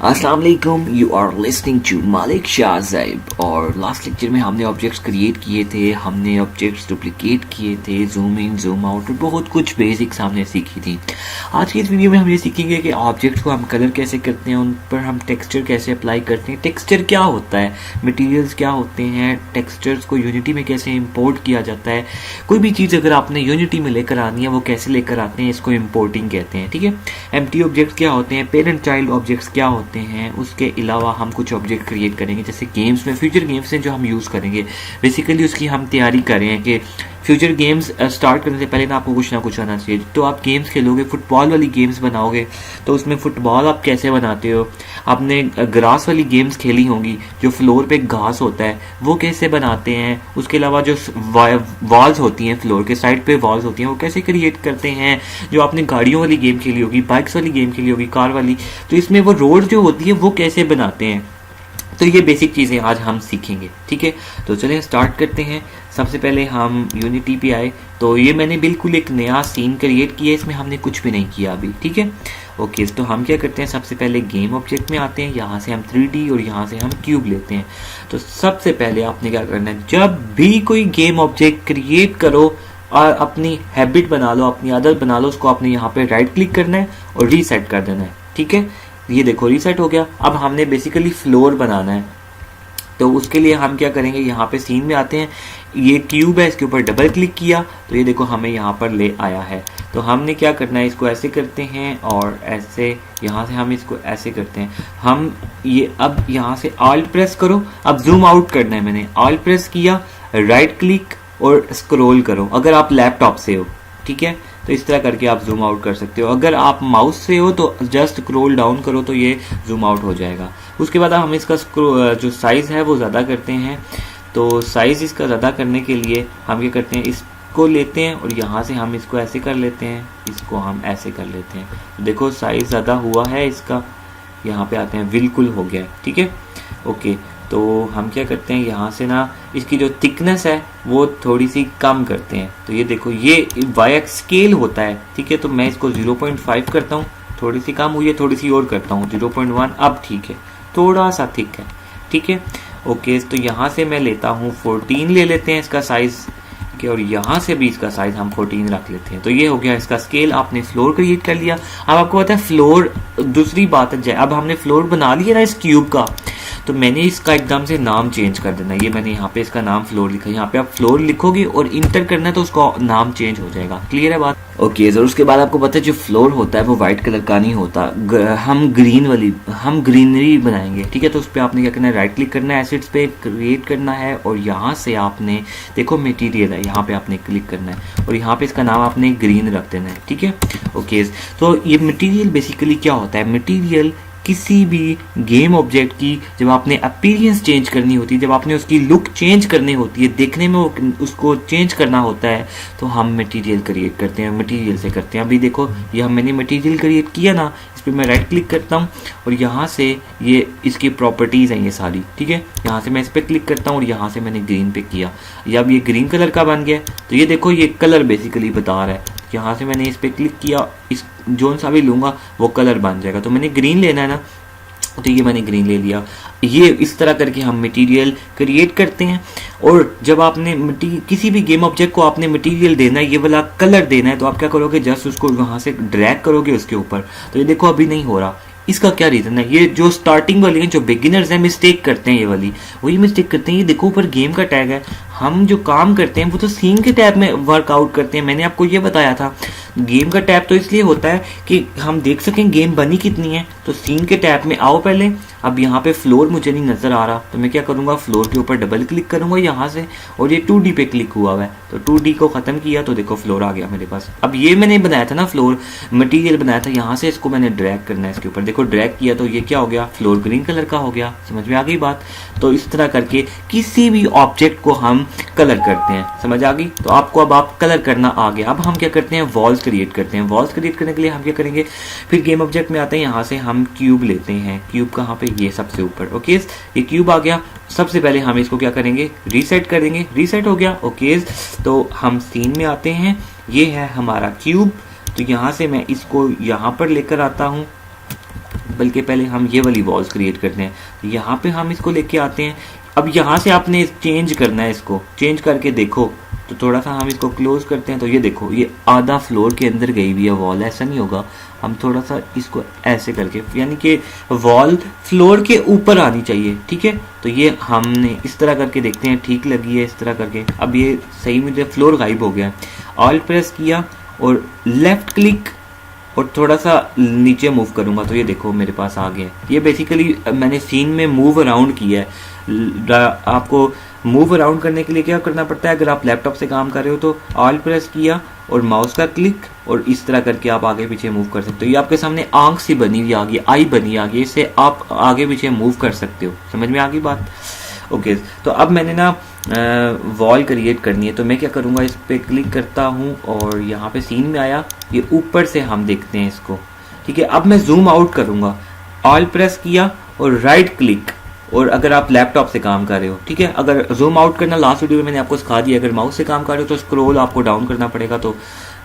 अस्सलाम वालेकुम, you are listening to मालिक शाह ज़ैब। और लास्ट लेक्चर में हमने ऑब्जेक्ट्स क्रिएट किए थे, हमने ऑब्जेक्ट्स डुप्लिकेट किए थे, जूम इन जूम आउट और बहुत कुछ बेसिक्स हमने सीखी थी। आज की इस वीडियो में हम ये सीखेंगे कि ऑब्जेक्ट्स को हम कलर कैसे करते हैं, उन पर हम टेक्सचर कैसे अप्लाई करते हैं, टेक्सचर क्या होता है, मटेरियल्स क्या होते हैं, टेक्सचर्स को यूनिटी में कैसे इंपोर्ट किया जाता है। कोई भी चीज़ अगर आपने यूनिटी में लेकर आनी है वो कैसे लेकर आते हैं, इसको इंपोर्टिंग कहते हैं। ठीक है, एम्प्टी ऑब्जेक्ट्स क्या होते हैं, पेरेंट चाइल्ड ऑब्जेक्ट्स क्या होते हैं, उसके अलावा हम कुछ ऑब्जेक्ट क्रिएट करेंगे जैसे गेम्स में, फ्यूचर गेम्स हैं जो हम यूज़ करेंगे। बेसिकली उसकी हम तैयारी कर रहे हैं कि फ्यूचर गेम्स स्टार्ट करने से पहले ना आपको कुछ ना कुछ आना चाहिए। तो आप गेम्स खेलोगे, फुटबॉल वाली गेम्स बनाओगे, तो उसमें फुटबॉल आप कैसे बनाते हो, आपने ग्रास वाली गेम्स खेली होंगी जो फ्लोर पे घास होता है वो कैसे बनाते हैं। उसके अलावा जो वॉल्स होती हैं, फ्लोर के साइड पे वॉल्स होती हैं, वो कैसे क्रिएट करते हैं। जो आपने गाड़ियों वाली गेम खेली होगी, बाइक्स वाली गेम खेली होगी, कार वाली, तो इसमें वो रोड जो होती है वो कैसे बनाते हैं। तो ये बेसिक चीज़ें आज हम सीखेंगे। ठीक है, तो चलिए स्टार्ट करते हैं। सबसे पहले हम यूनिटी पे आए, तो ये मैंने बिल्कुल एक नया सीन क्रिएट किया, इसमें हमने कुछ भी नहीं किया अभी। ठीक है, ओके, तो हम क्या करते हैं, सबसे पहले गेम ऑब्जेक्ट में आते हैं, यहाँ से हम 3D और यहाँ से हम क्यूब लेते हैं। तो सबसे पहले आपने क्या करना है, जब भी कोई गेम ऑब्जेक्ट क्रिएट करो और अपनी हैबिट बना लो, अपनी आदत बना लो, उसको आपने यहाँ पे राइट क्लिक करना है और रीसेट कर देना है। ठीक है, ये देखो रीसेट हो गया। अब हमने बेसिकली फ्लोर बनाना है, तो उसके लिए हम क्या करेंगे, यहाँ पे सीन में आते हैं, ये क्यूब है, इसके ऊपर डबल क्लिक किया तो ये देखो हमें यहाँ पर ले आया है। तो हमने क्या करना है, इसको ऐसे करते हैं और ऐसे, यहाँ से हम इसको ऐसे करते हैं। हम ये अब यहाँ से ऑल्ट प्रेस करो, अब जूम आउट करना है, मैंने ऑल्ट प्रेस किया, राइट क्लिक और स्क्रॉल करो अगर आप लैपटॉप से हो। ठीक है, तो इस तरह करके आप जूम आउट कर सकते हो। अगर आप माउस से हो तो जस्ट स्क्रॉल डाउन करो तो ये जूम आउट हो जाएगा। उसके बाद हम इसका जो साइज़ है वो ज़्यादा करते हैं। तो साइज़ इसका ज़्यादा करने के लिए हम क्या करते हैं, इसको लेते हैं और यहाँ से हम इसको ऐसे कर लेते हैं, इसको हम ऐसे कर लेते हैं। तो देखो साइज़ ज़्यादा हुआ है इसका, यहाँ पे आते हैं, बिल्कुल हो गया। ठीक है, ओके, तो हम क्या करते हैं, यहाँ से ना इसकी जो थिकनेस है वो थोड़ी सी कम करते हैं। तो ये देखो ये वाई एक्स स्केल होता है। ठीक है, तो मैं इसको 0.5 करता हूँ, थोड़ी सी कम हुई है, थोड़ी सी और करता हूँ 0.1, अब ठीक है, थोड़ा सा थिक है। ठीक है, ओके, तो यहाँ से मैं लेता हूँ 14 ले लेते हैं इसका साइज़ के, और यहाँ से भी इसका साइज़ हम 14 रख लेते हैं। तो ये हो गया इसका स्केल। आपने फ्लोर क्रिएट कर लिया। अब आपको पता है फ्लोर, दूसरी बात है, अब हमने फ्लोर बना लिया ना इस क्यूब का, तो मैंने इसका एकदम से नाम चेंज कर देना। ये मैंने यहाँ पे इसका नाम फ्लोर लिखा है, यहाँ पे आप फ्लोर लिखोगे और इंटर करना है तो उसका नाम चेंज हो जाएगा। क्लियर है बात? ओके, जरूर। उसके बाद आपको पता है जो फ्लोर होता है वो व्हाइट कलर का नहीं होता, हम ग्रीनरी बनाएंगे। ठीक है, तो उस पर आपने क्या करना है, राइट क्लिक करना है, एसिड्स पे क्रिएट करना है और यहाँ से आपने देखो मटेरियल है, यहाँ पे आपने क्लिक करना है और यहाँ पे इसका नाम आपने ग्रीन रख देना है। ठीक है, ओके, तो ये मटेरियल बेसिकली क्या होता है, मटेरियल किसी भी गेम ऑब्जेक्ट की जब आपने अपीयरेंस चेंज करनी होती है, जब आपने उसकी लुक चेंज करनी होती है, देखने में उसको चेंज करना होता है, तो हम मटेरियल क्रिएट करते हैं, मटेरियल से करते हैं। अभी देखो ये मैंने मटेरियल क्रिएट किया ना, इस पर मैं राइट क्लिक करता हूँ और यहाँ से ये इसकी प्रॉपर्टीज़ हैं ये सारी। ठीक है, यहाँ से मैं इस पर क्लिक करता हूँ और यहाँ से मैंने ग्रीन पे किया, अब ये ग्रीन कलर का बन गया। तो ये देखो ये कलर बेसिकली बता रहा है, यहाँ से मैंने इस पर क्लिक किया, इस जोन सा भी लूँगा वो कलर बन जाएगा। तो मैंने ग्रीन लेना है ना, तो ये मैंने ग्रीन ले लिया। ये इस तरह करके हम मटेरियल क्रिएट करते हैं। और जब आपने किसी भी गेम ऑब्जेक्ट को आपने मटेरियल देना है, ये वाला कलर देना है, तो आप क्या करोगे, जस्ट उसको वहाँ से ड्रैग करोगे उसके ऊपर। तो ये देखो अभी नहीं हो रहा, इसका क्या रीज़न है, ये जो स्टार्टिंग वाली हैं, जो बिगिनर्स हैं, मिस्टेक करते हैं, ये वाली वही मिस्टेक करते हैं। ये देखो ऊपर गेम का टैग है, हम जो काम करते हैं वो तो सीन के टैब में वर्कआउट करते हैं। मैंने आपको ये बताया था, गेम का टैब तो इसलिए होता है कि हम देख सकें गेम बनी कितनी है। तो सीन के टैब में आओ पहले। अब यहाँ पे फ्लोर मुझे नहीं नज़र आ रहा, तो मैं क्या करूँगा, फ्लोर के ऊपर डबल क्लिक करूँगा यहाँ से, और ये 2D पे क्लिक हुआ हुआ है, तो 2D को ख़त्म किया तो देखो फ्लोर आ गया मेरे पास। अब ये मैंने बनाया था ना फ्लोर, मटेरियल बनाया था, यहाँ से इसको मैंने ड्रैग करना है इसके ऊपर, देखो ड्रैग किया तो ये क्या हो गया, फ्लोर ग्रीन कलर का हो गया। समझ में आ गई बात? तो इस तरह करके किसी भी ऑब्जेक्ट को हम कलर करते हैं। समझ आ गई? तो आपको अब आप कलर करना आ गया। अब हम क्या करते हैं, वॉल्स क्रिएट करते हैं। वॉल्स क्रिएट करने के लिए हम क्या करेंगे, फिर गेम ऑब्जेक्ट में आते हैं, यहाँ से हम क्यूब लेते हैं। क्यूब कहाँ पे, ये सबसे ऊपर। ओके, ये क्यूब आ गया। सबसे पहले हम इसको क्या करेंगे, रीसेट करेंगे। रीसेट हो गया। ओके, तो हम सीन में आते हैं, ये है हमारा क्यूब। तो यहाँ से मैं इसको यहाँ पर लेकर आता हूँ बल्कि पहले हम ये वाली वॉल्स क्रिएट करते हैं। तो यहाँ पे हम इसको लेके आते हैं। अब यहाँ से आपने चेंज करना है, इसको चेंज करके देखो। तो थोड़ा सा हम इसको क्लोज करते हैं, तो ये देखो ये आधा फ्लोर के अंदर गई हुई है वॉल। ऐसा नहीं होगा, हम थोड़ा सा इसको ऐसे करके, यानी कि वॉल फ्लोर के ऊपर आनी चाहिए, ठीक है। तो ये हमने इस तरह करके देखते हैं, ठीक लगी है इस तरह करके। अब ये सही में फ्लोर गायब हो गया है। ऑल्ट प्रेस किया और लेफ्ट क्लिक और थोड़ा सा नीचे मूव करूंगा, तो ये देखो मेरे पास आ गया। ये बेसिकली मैंने सीन में मूव अराउंड किया है। आपको मूव अराउंड करने के लिए क्या करना पड़ता है, अगर आप लैपटॉप से काम कर रहे हो तो ऑल्ट प्रेस किया और माउस का क्लिक और इस तरह करके आप आगे पीछे मूव कर सकते हो। ये आपके सामने आंख सी बनी हुई आ गई, आई बनी आ गई, इससे आप आगे पीछे मूव कर सकते हो। समझ में आ गई बात? ओके, तो अब मैंने ना वॉल क्रिएट करनी है, तो मैं क्या करूँगा, इस पर क्लिक करता हूँ और यहाँ पे सीन में आया। ये ऊपर से हम देखते हैं इसको, ठीक है। अब मैं जूम आउट करूँगा, ऑल्ट प्रेस किया और राइट क्लिक, और अगर आप लैपटॉप से काम कर रहे हो, ठीक है। अगर जूम आउट करना लास्ट वीडियो में मैंने आपको सिखा दिया, अगर माउस से काम कर रहे हो तो स्क्रॉल आपको डाउन करना पड़ेगा, तो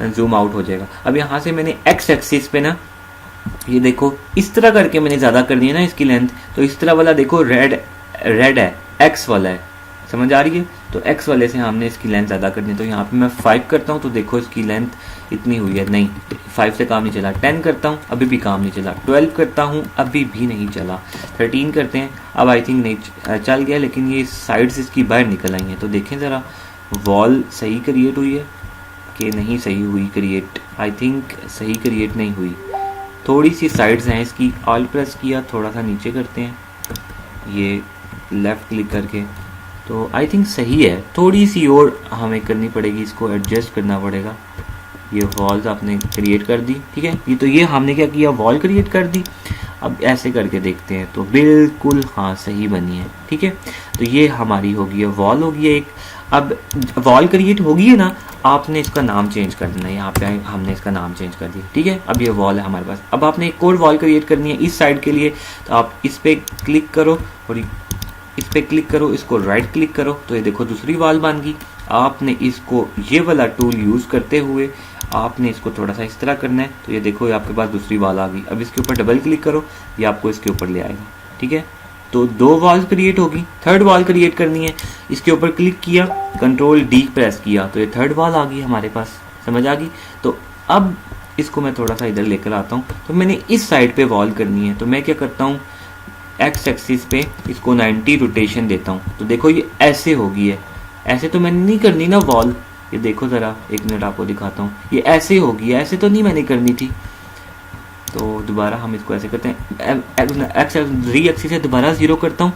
जूम आउट हो जाएगा। अब यहाँ से मैंने एक्स एक्सिस पे ना, ये देखो इस तरह करके मैंने ज़्यादा कर दी है ना इसकी लेंथ, तो इस तरह वाला देखो रेड है, एक्स वाला है, समझ आ रही है। तो एक्स वाले से हमने इसकी लेंथ ज़्यादा करनी है। तो यहाँ पे मैं 5 करता हूँ, तो देखो इसकी लेंथ इतनी हुई है, नहीं 5 से काम नहीं चला। 10 करता हूँ, अभी भी काम नहीं चला। 12 करता हूँ, अभी भी नहीं चला। 13 करते हैं, अब आई थिंक नहीं चल गया, लेकिन ये साइड्स इसकी बाहर निकल आई हैं। तो देखें ज़रा वॉल सही क्रिएट हुई है कि नहीं सही हुई क्रिएट। आई थिंक सही क्रिएट नहीं हुई, थोड़ी सी साइड्स हैं इसकी। ऑल्ट प्रेस किया, थोड़ा सा नीचे करते हैं, ये लेफ़्ट क्लिक करके, तो आई थिंक सही है। थोड़ी सी और हमें करनी पड़ेगी, इसको एडजस्ट करना पड़ेगा। ये वॉल्स आपने क्रिएट कर दी, ठीक है। ये तो ये हमने क्या किया, वॉल क्रिएट कर दी। अब ऐसे करके देखते हैं, तो बिल्कुल हाँ सही बनी है, ठीक है। तो ये हमारी होगी है वॉल, होगी है एक। अब वॉल क्रिएट होगी है ना, आपने इसका नाम चेंज कर देना है। यहाँ पे हमने इसका नाम चेंज कर दिया, ठीक है। अब ये वॉल है हमारे पास। अब आपने एक और वॉल क्रिएट करनी है इस साइड के लिए, तो आप इस पर क्लिक करो और इस पे क्लिक करो, इसको राइट क्लिक करो, तो ये देखो दूसरी वॉल बन गई। आपने इसको ये वाला टूल यूज़ करते हुए आपने इसको थोड़ा सा इस तरह करना है, तो ये देखो ये आपके पास दूसरी वॉल आ गई। अब इसके ऊपर डबल क्लिक करो, ये आपको इसके ऊपर ले आएगा, ठीक है। तो 2 वॉल्स क्रिएट होगी। थर्ड वॉल क्रिएट करनी है, इसके ऊपर क्लिक किया, कंट्रोल डी प्रेस किया, तो ये थर्ड वॉल आ गई हमारे पास, समझ आ गई। तो अब इसको मैं थोड़ा सा इधर लेकर आता हूँ। तो मैंने इस साइड पे वॉल करनी है, तो मैं क्या करता हूँ, एक्स एक्सिस पे इसको 90 रोटेशन देता हूँ। तो देखो ये ऐसे होगी है, ऐसे तो मैंने नहीं करनी ना वॉल, ये देखो ज़रा 1 मिनट आपको दिखाता हूँ, ये ऐसे होगी, ऐसे तो नहीं मैंने करनी थी। तो दोबारा हम इसको ऐसे करते हैं, एक्स एक्सिस से दोबारा 0 करता हूँ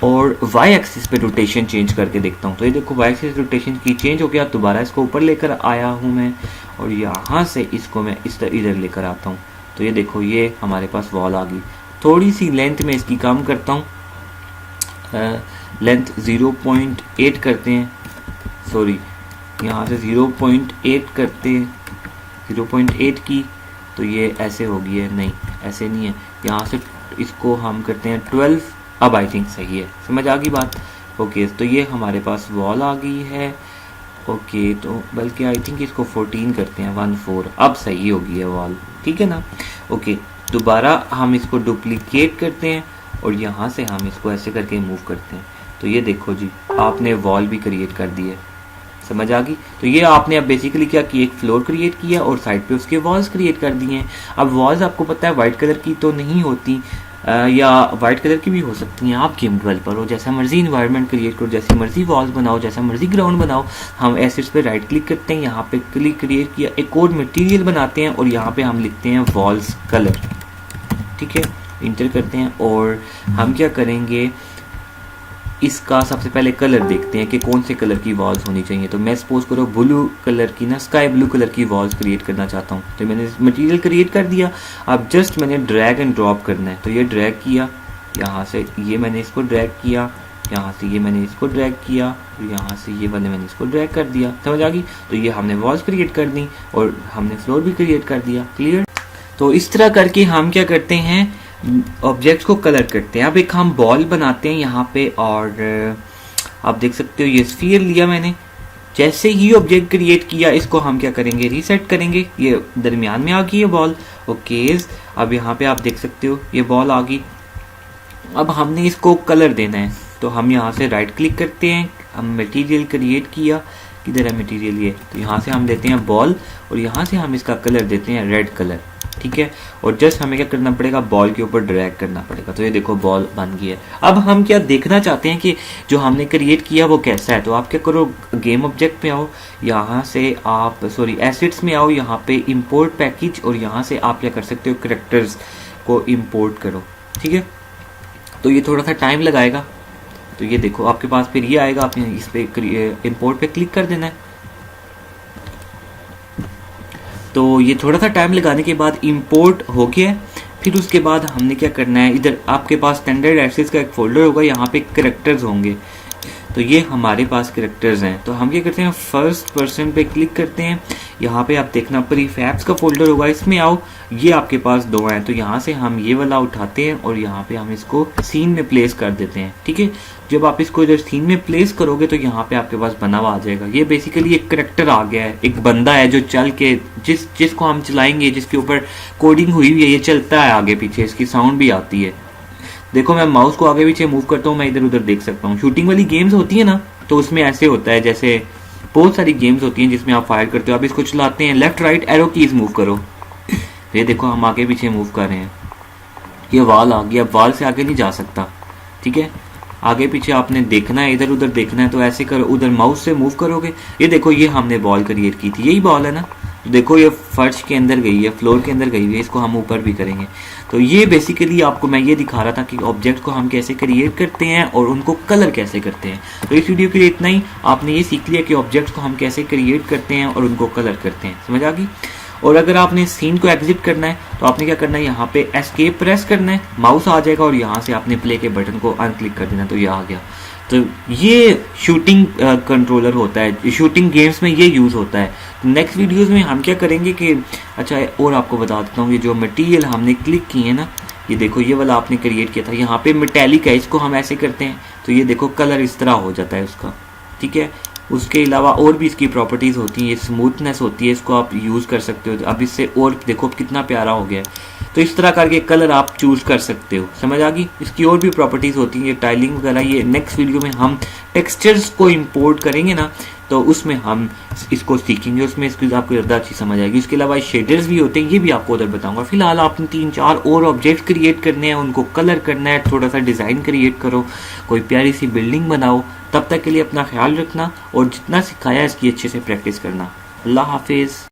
और वाई एक्सिस पे रोटेशन चेंज करके देखता हूँ। तो ये देखो वाई एक्सिस रोटेशन की चेंज हो गया। दोबारा इसको ऊपर लेकर आया हूँ मैं, और यहाँ से इसको मैं इस तरह इधर लेकर आता हूँ। तो ये देखो ये हमारे पास वॉल आ गई। थोड़ी सी लेंथ में इसकी कम करता हूँ, लेंथ 0.8 करते हैं, सॉरी यहाँ से 0.8 करते हैं, 0.8 की, तो ये ऐसे होगी है, नहीं ऐसे नहीं है। यहाँ से इसको हम करते हैं 12, अब आई थिंक सही है, समझ आ गई बात। ओके, तो ये हमारे पास वॉल आ गई है। ओके, तो बल्कि आई थिंक इसको 14 करते हैं, 14, अब सही होगी है वॉल, ठीक है ना। ओके, दोबारा हम इसको डुप्लीकेट करते हैं और यहाँ से हम इसको ऐसे करके मूव करते हैं। तो ये देखो जी, आपने वॉल भी क्रिएट कर दी है, समझ आ गई। तो ये आपने अब बेसिकली क्या किया, एक फ्लोर क्रिएट किया और साइड पे उसके वॉल्स क्रिएट कर दिए हैं। अब वॉल्स आपको पता है वाइट कलर की तो नहीं होती, या वाइट कलर की भी हो सकती हैं। आप गेम डेवलपर हो, जैसा मर्जी इन्वायरमेंट क्रिएट करो, जैसे मर्जी वॉल्स बनाओ, जैसा मर्जी ग्राउंड बनाओ। हम एसिड्स पे राइट क्लिक करते हैं, यहाँ पे क्लिक क्रिएट किया, एक और मटेरियल बनाते हैं और यहाँ पे हम लिखते हैं वॉल्स कलर, ठीक है। इंटर करते हैं और हम क्या करेंगे, इसका सबसे पहले कलर देखते हैं कि कौन से कलर की वॉल्स होनी चाहिए। तो मैं सपोज करो ब्लू कलर की ना, स्काई ब्लू कलर की वॉल्स क्रिएट करना चाहता हूँ। तो मैंने मटेरियल क्रिएट कर दिया, अब जस्ट मैंने ड्रैग एंड ड्रॉप करना है। तो ये ड्रैग किया, यहाँ से ये मैंने इसको ड्रैग किया, यहाँ से ये मैंने इसको ड्रैग किया, यहाँ से ये मैंने इसको ड्रैग कर दिया, समझ आ गई। तो ये हमने वॉल्स क्रिएट कर दी और हमने फ्लोर भी क्रिएट कर दिया, क्लियर। तो इस तरह करके हम क्या करते हैं, ऑब्जेक्ट्स को कलर करते हैं। अब एक हम बॉल बनाते हैं यहाँ पे, और आप देख सकते हो ये स्फीयर लिया मैंने, जैसे ही ऑब्जेक्ट क्रिएट किया इसको हम क्या करेंगे, रीसेट करेंगे। ये दरमियान में आ गई है बॉल। ओके, अब यहाँ पे आप देख सकते हो ये बॉल आ गई। अब हमने इसको कलर देना है, तो हम यहाँ से राइट क्लिक करते हैं। हम मटेरियल क्रिएट किया, किधर है मटेरियल, ये, तो यहाँ से हम देते हैं बॉल और यहाँ से हम इसका कलर देते हैं रेड कलर, ठीक है। और जस्ट हमें क्या करना पड़ेगा, बॉल के ऊपर ड्रैग करना पड़ेगा। तो ये देखो बॉल बन गई है। अब हम क्या देखना चाहते हैं कि जो हमने क्रिएट किया वो कैसा है। तो आप क्या करो, गेम ऑब्जेक्ट में आओ, यहाँ से आप एसेट्स में आओ, यहाँ पे इंपोर्ट पैकेज, और यहाँ से आप क्या कर सकते हो, कैरेक्टर्स को इंपोर्ट करो, ठीक है। तो ये थोड़ा सा टाइम लगाएगा। तो ये देखो आपके पास फिर ये आएगा, आपने इस पे इंपोर्ट पे क्लिक कर देना है। तो ये थोड़ा सा टाइम लगाने के बाद इंपोर्ट हो गया। फिर उसके बाद हमने क्या करना है, इधर आपके पास स्टैंडर्ड एसेट्स का एक फोल्डर होगा, यहाँ पे कैरेक्टर्स होंगे। तो ये हमारे पास कैरेक्टर्स हैं। तो हम क्या करते हैं, फर्स्ट पर्सन पे क्लिक करते हैं। यहाँ पे आप देखना प्रीफैब्स का फोल्डर होगा, इसमें आओ। ये आपके पास दो हैं, तो यहाँ से हम ये वाला उठाते हैं और यहाँ पे हम इसको सीन में प्लेस कर देते हैं, ठीक है। जब आप इसको इधर सीन में प्लेस करोगे तो यहाँ पे आपके पास बना हुआ आ जाएगा। ये बेसिकली एक करेक्टर आ गया है, एक बंदा है जो चल के जिसको हम चलाएंगे, जिसके ऊपर कोडिंग हुई हुई है, ये चलता है आगे पीछे, इसकी साउंड भी आती है। देखो मैं माउस को आगे पीछे मूव करता हूँ, मैं इधर उधर देख सकता हूँ। शूटिंग वाली गेम्स होती है ना, तो उसमें ऐसे होता है, जैसे बहुत सारी गेम्स होती हैं जिसमें आप फायर करते हो, आप इसको चलाते हैं, left right arrow keys move करो। ये देखो हम आगे पीछे मूव कर रहे हैं, ये वाल आ गया, अब वाल से आगे नहीं जा सकता, ठीक है। आगे पीछे आपने देखना है, इधर उधर देखना है, तो ऐसे करो, उधर माउस से मूव करोगे। ये देखो ये हमने बॉल क्रिएट की थी, यही बॉल है ना। देखो ये फर्श के अंदर गई है, फ्लोर के अंदर गई है, इसको हम ऊपर भी करेंगे। तो ये बेसिकली आपको मैं ये दिखा रहा था कि ऑब्जेक्ट को हम कैसे क्रिएट करते हैं और उनको कलर कैसे करते हैं। तो इस वीडियो के लिए इतना ही। आपने ये सीख लिया कि ऑब्जेक्ट्स को हम कैसे क्रिएट करते हैं और उनको कलर करते हैं, समझ आ गई। और अगर आपने सीन को एग्जिट करना है तो आपने क्या करना है, यहाँ पे एस्केप प्रेस करना है, माउस आ जाएगा और यहाँ से आपने प्ले के बटन को अनक्लिक कर देना, तो ये आ गया। तो ये शूटिंग कंट्रोलर होता है, शूटिंग गेम्स में ये यूज़ होता है। तो नेक्स्ट वीडियोस में हम क्या करेंगे कि अच्छा, और आपको बता देता हूँ, ये जो मटेरियल हमने क्लिक किए है ना, ये देखो ये वाला आपने क्रिएट किया था, यहाँ पे मेटेलिक है, इसको हम ऐसे करते हैं तो ये देखो कलर इस तरह हो जाता है उसका, ठीक है। उसके अलावा और भी इसकी प्रॉपर्टीज़ होती हैं, ये स्मूथनेस होती है, इसको आप यूज़ कर सकते हो। अब इससे और देखो कितना प्यारा हो गया है। तो इस तरह करके कलर आप चूज़ कर सकते हो, समझ आ गई। इसकी और भी प्रॉपर्टीज़ होती हैं, ये टाइलिंग वगैरह, ये नेक्स्ट वीडियो में हम टेक्सचर्स को इंपोर्ट करेंगे ना, तो उसमें हम इसको सीखेंगे, उसमें इसकी आपको ज़्यादा अच्छी समझ आएगी। इसके अलावा शेडर्स भी होते हैं, ये भी आपको उधर बताऊंगा। फिलहाल आपने 3-4 और ऑब्जेक्ट क्रिएट करने हैं, उनको कलर करना है, थोड़ा सा डिज़ाइन क्रिएट करो, कोई प्यारी सी बिल्डिंग बनाओ। तब तक के लिए अपना ख्याल रखना और जितना सिखाया इसकी अच्छे से प्रैक्टिस करना। अल्लाह हाफिज़।